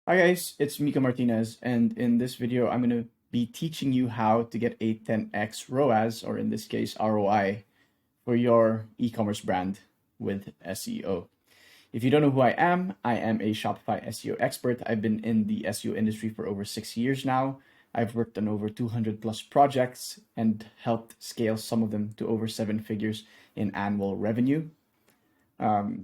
Hi guys, it's Mika Martinez, and in this video, I'm going to be teaching you how to get a 10x ROAS, or in this case, ROI, for your e-commerce brand with SEO. If you don't know who I am a Shopify SEO expert. I've been in the SEO industry for over 6 years now. I've worked on over 200 plus projects and helped scale some of them to over 7 figures in annual revenue. So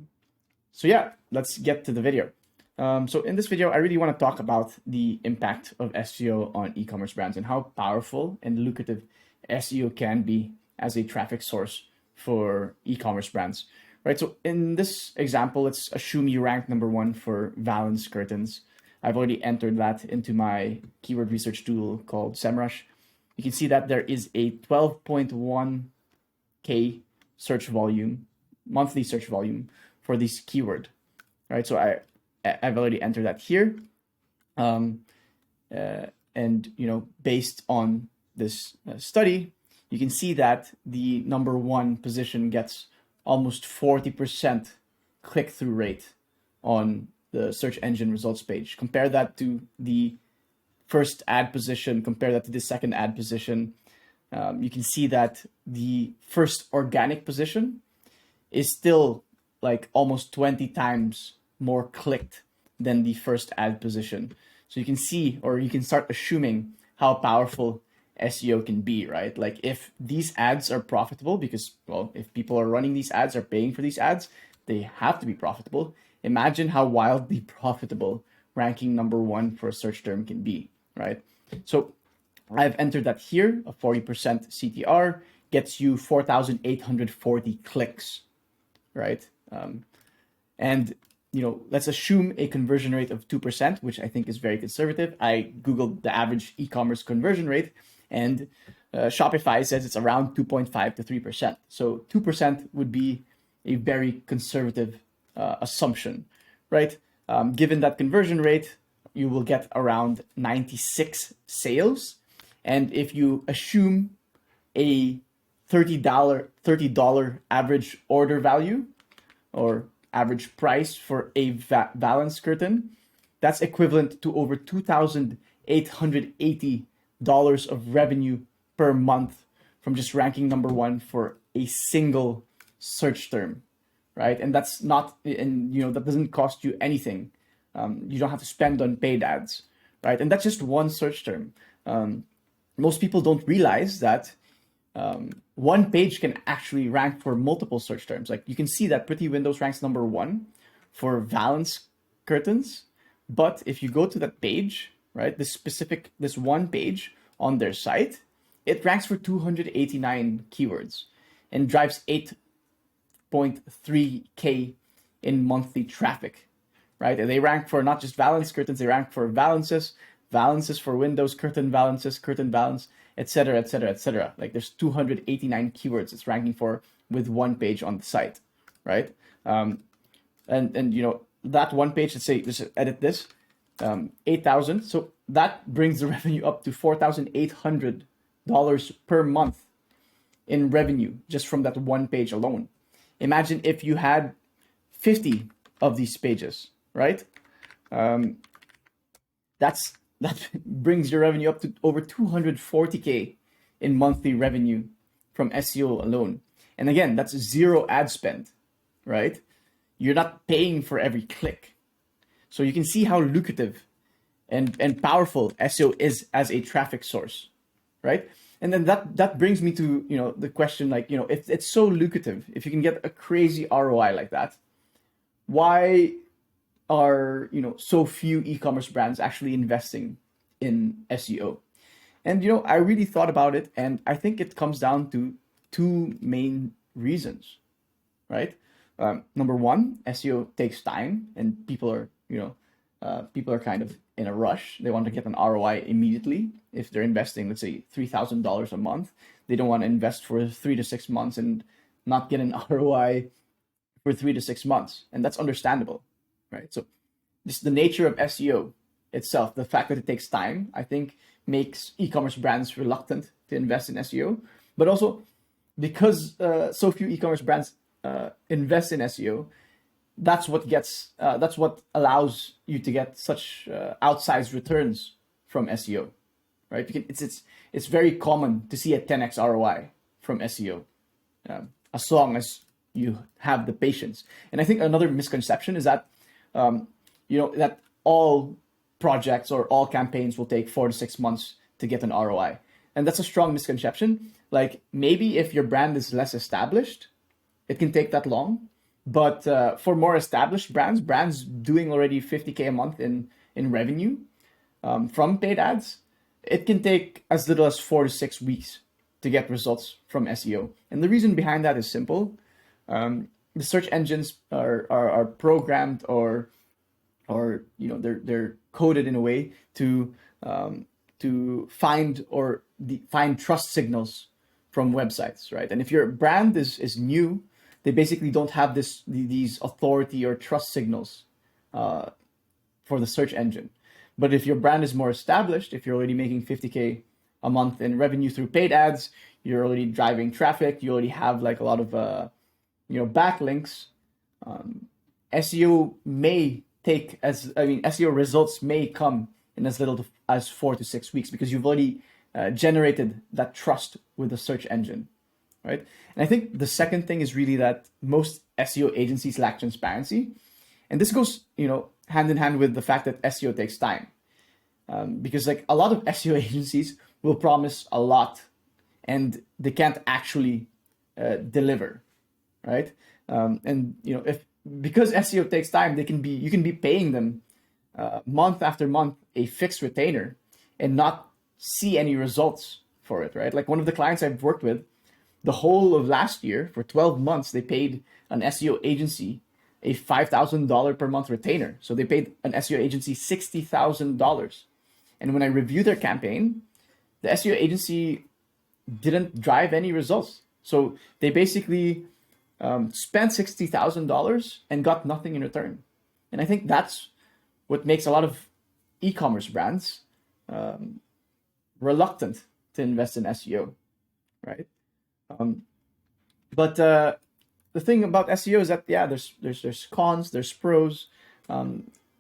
yeah, let's get to the video. So in this video, I really want to talk about the impact of SEO on e-commerce brands and how powerful and lucrative SEO can be as a traffic source for e-commerce brands, right? So in this example, let's assume you rank number 1 for Valance curtains. I've already entered that into my keyword research tool called SEMrush. You can see that there is a 12.1K search volume, monthly search volume for this keyword, right? So I've already entered that here. And, based on this study, you can see that the number 1 position gets almost 40% click-through rate on the search engine results page. Compare that to the first ad position, compare that to the second ad position. You can see that the first organic position is still like almost 20 times more clicked than the first ad position. So you can see, or you can start assuming how powerful SEO can be, right? Like if these ads are profitable, because, well, if people are running these ads, are paying for these ads, they have to be profitable. Imagine how wildly profitable ranking number 1 for a search term can be, right? So I've entered that here. A 40% CTR gets you 4,840 clicks, right? And let's assume a conversion rate of 2%, which I think is very conservative. I Googled the average e-commerce conversion rate, and Shopify says it's around 2.5 to 3%. So 2% would be a very conservative assumption, right? Given that conversion rate, you will get around 96 sales. And if you assume a $30 average order value, or average price for a Valance curtain, that's equivalent to over $2,880 of revenue per month from just ranking number 1 for a single search term, right? And that's not, that doesn't cost you anything. You don't have to spend on paid ads, right? And that's just one search term. Most people don't realize that one page can actually rank for multiple search terms. Like you can see that Pretty Windows ranks number 1 for Valance curtains. But if you go to that page, right, this one page on their site, it ranks for 289 keywords and drives 8.3K in monthly traffic, right? And they rank for not just Valance curtains, they rank for valances for Windows, curtain valance, etc., etc., etc. Like there's 289 keywords it's ranking for with one page on the site, right? And that one page, let's say, just edit this, 8,000. So that brings the revenue up to $4,800 per month in revenue just from that one page alone. Imagine if you had 50 of these pages, right? That brings your revenue up to over 240K in monthly revenue from SEO alone. And again, that's zero ad spend, right? You're not paying for every click. So you can see how lucrative and powerful SEO is as a traffic source, right? And then that brings me to, the question, like, if it's so lucrative, if you can get a crazy ROI like that, why are so few e-commerce brands actually investing in SEO? And I really thought about it, and I think it comes down to 2 main reasons, right? Number 1, SEO takes time, and people are kind of in a rush. They want to get an ROI immediately. If they're investing, let's say, $3,000 a month, they don't want to invest for 3 to 6 months and not get an ROI for 3 to 6 months, and that's understandable. Right. So just the nature of SEO itself, the fact that it takes time, I think makes e-commerce brands reluctant to invest in SEO. But also because so few e-commerce brands invest in SEO, that's what allows you to get such outsized returns from SEO, right? It's very common to see a 10x ROI from SEO, as long as you have the patience. And I think another misconception is that that all projects or all campaigns will take 4 to 6 months to get an ROI, and that's a strong misconception. Like, maybe if your brand is less established, it can take that long. But for more established brands doing already 50K a month in revenue from paid ads, it can take as little as 4 to 6 weeks to get results from SEO. And the reason behind that is simple. The search engines are programmed or they're coded in a way to find trust signals from websites, right? And if your brand is new, they basically don't have these authority or trust signals for the search engine. But if your brand is more established, if you're already making 50K a month in revenue through paid ads, you're already driving traffic, you already have like a lot of backlinks, SEO SEO results may come in as little as 4 to 6 weeks, because you've already generated that trust with the search engine, right? And I think the second thing is really that most SEO agencies lack transparency. And this goes, hand in hand with the fact that SEO takes time. Because like a lot of SEO agencies will promise a lot and they can't actually deliver, right? Because SEO takes time, you can be paying them month after month a fixed retainer and not see any results for it, right? Like one of the clients I've worked with, the whole of last year, for 12 months, they paid an SEO agency a $5,000 per month retainer. So they paid an SEO agency $60,000. And when I reviewed their campaign, the SEO agency didn't drive any results. So they basically spent $60,000 and got nothing in return. And I think that's what makes a lot of e-commerce brands reluctant to invest in SEO, right? But the thing about SEO is that there's cons, there's pros.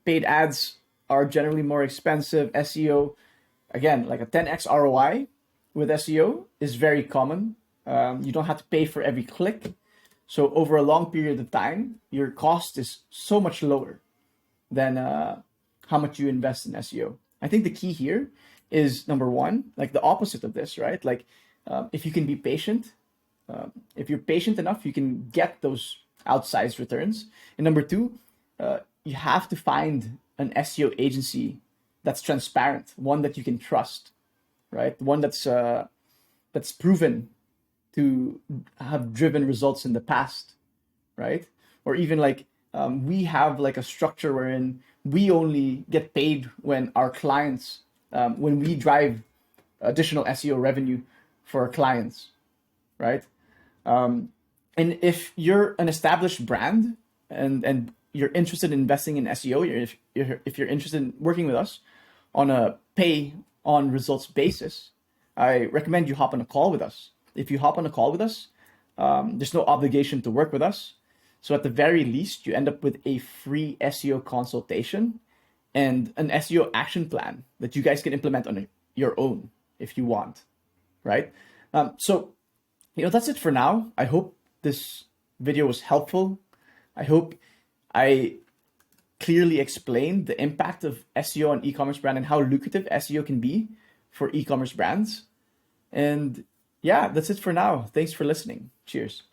Paid ads are generally more expensive. SEO, again, like a 10x ROI with SEO is very common. You don't have to pay for every click. So over a long period of time, your cost is so much lower than how much you invest in SEO. I think the key here is, number one, like the opposite of this, right? Like if you can be patient, if you're patient enough, you can get those outsized returns. And number two, you have to find an SEO agency that's transparent, one that you can trust, right? One that's proven to have driven results in the past, right? Or even like we have like a structure wherein we only get paid when our clients, when we drive additional SEO revenue for our clients, right? And if you're an established brand and you're interested in investing in SEO, if you're interested in working with us on a pay on results basis, I recommend you hop on a call with us. If you hop on a call with us, there's no obligation to work with us. So at the very least, you end up with a free SEO consultation and an SEO action plan that you guys can implement on your own if you want, right? So that's it for now. I hope this video was helpful. I hope I clearly explained the impact of SEO on e-commerce brand and how lucrative SEO can be for e-commerce brands. And yeah, that's it for now. Thanks for listening. Cheers.